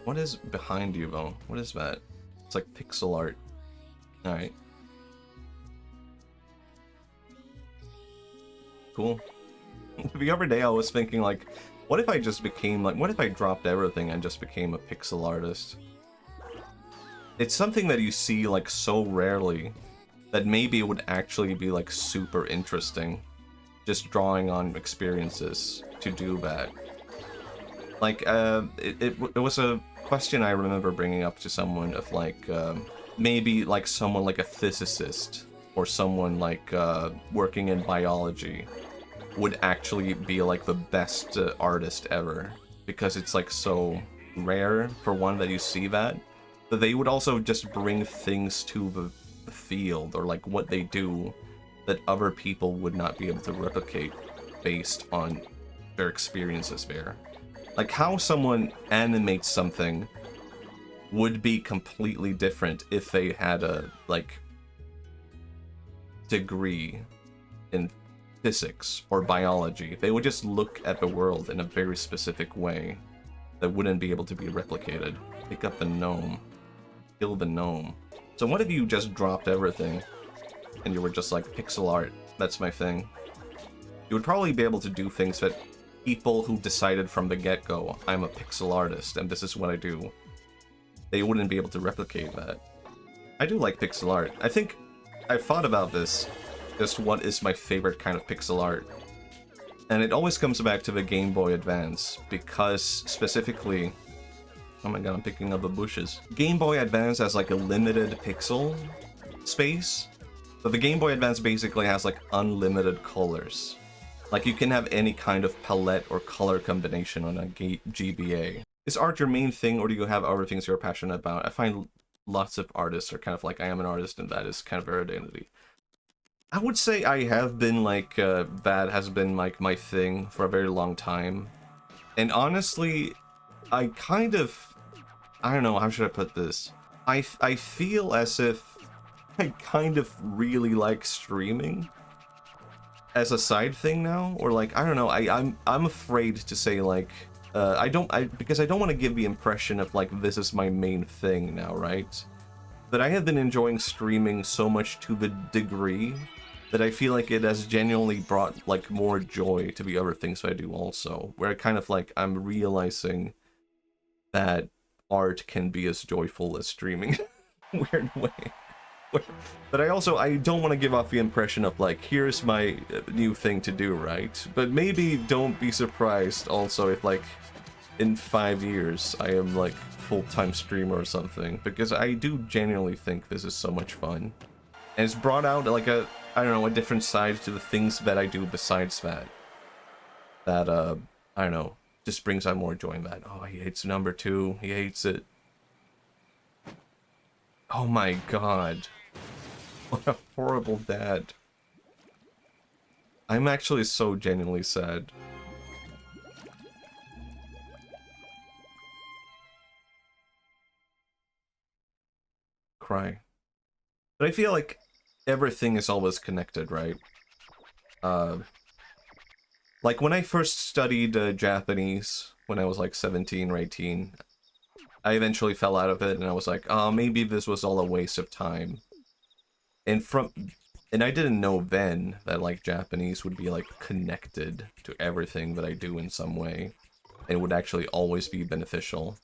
What is behind you, though? What is that? It's like pixel art. Alright. Cool. The other day I was thinking, like, what if I just became, like, what if I dropped everything and just became a pixel artist? It's something that you see, like, so rarely that maybe it would actually be, like, super interesting. Just drawing on experiences to do that. Like, it was a question I remember bringing up to someone of, like, maybe, like, someone like a physicist or someone, like, working in biology would actually be, like, the best artist ever. Because it's, like, so rare, for one, that you see that. But they would also just bring things to the field, or, like, what they do, that other people would not be able to replicate based on their experiences there. Like, how someone animates something would be completely different if they had a, like, degree in physics or biology. They would just look at the world in a very specific way that wouldn't be able to be replicated. Pick up the gnome. Kill the gnome. So what if you just dropped everything and you were just like, pixel art, that's my thing? You would probably be able to do things that people who decided from the get-go, I'm a pixel artist and this is what I do, they wouldn't be able to replicate that. I do like pixel art. I think I've thought about this, just what is my favorite kind of pixel art. And it always comes back to the Game Boy Advance, because specifically, oh my god, I'm picking up the bushes. Game Boy Advance has like a limited pixel space, but the Game Boy Advance basically has like unlimited colors. Like, you can have any kind of palette or color combination on a GBA. Is art your main thing, or do you have other things you're passionate about? I find lots of artists are kind of like, I am an artist, and that is kind of their identity. I would say I have been like, that has been like my thing for a very long time. And honestly, I kind of, I don't know, how should I put this? I feel as if I kind of really like streaming as a side thing now, or like, I don't know, I'm afraid to say like, because I don't want to give the impression of like, this is my main thing now, right? But I have been enjoying streaming so much to the degree that I feel like it has genuinely brought like more joy to the other things I do also, where I kind of like, I'm realizing that art can be as joyful as streaming. Weird way. But I don't want to give off the impression of like, here's my new thing to do, right? But maybe don't be surprised also if like in 5 years I am like full-time streamer or something, because I do genuinely think this is so much fun. And it's brought out like a, I don't know, a different side to the things that I do besides that. That, I don't know, just brings out more joy in that. Oh, he hates number 2. He hates it. Oh my god. What a horrible dad. I'm actually so genuinely sad. Cry. But I feel like everything is always connected, right? Like when I first studied Japanese, when I was like 17 or 18, I eventually fell out of it and I was like, oh, maybe this was all a waste of time. And I didn't know then that like Japanese would be like connected to everything that I do in some way. And would actually always be beneficial.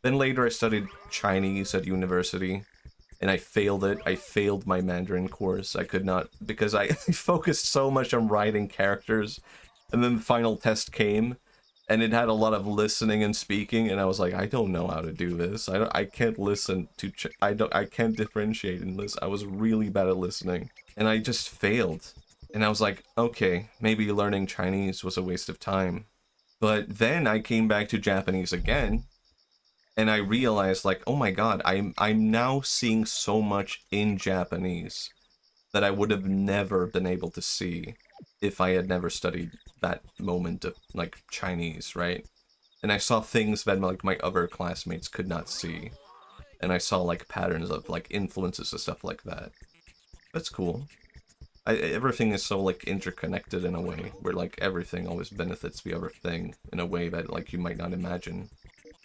Then later I studied Chinese at university. And I failed it. I failed my Mandarin course. I could not, because I focused so much on writing characters. And then the final test came. And it had a lot of listening and speaking, and I was like, I don't know how to do this. I can't listen to, I can't differentiate in this. I was really bad at listening, and I just failed. And I was like, okay, maybe learning Chinese was a waste of time. But then I came back to Japanese again, and I realized like, oh my god, I'm now seeing so much in Japanese that I would have never been able to see if I had never studied that moment of like Chinese, right? And I saw things that like my other classmates could not see, and I saw like patterns of like influences and stuff like that. That's cool. Everything is so like interconnected in a way where like everything always benefits the other thing in a way that like you might not imagine.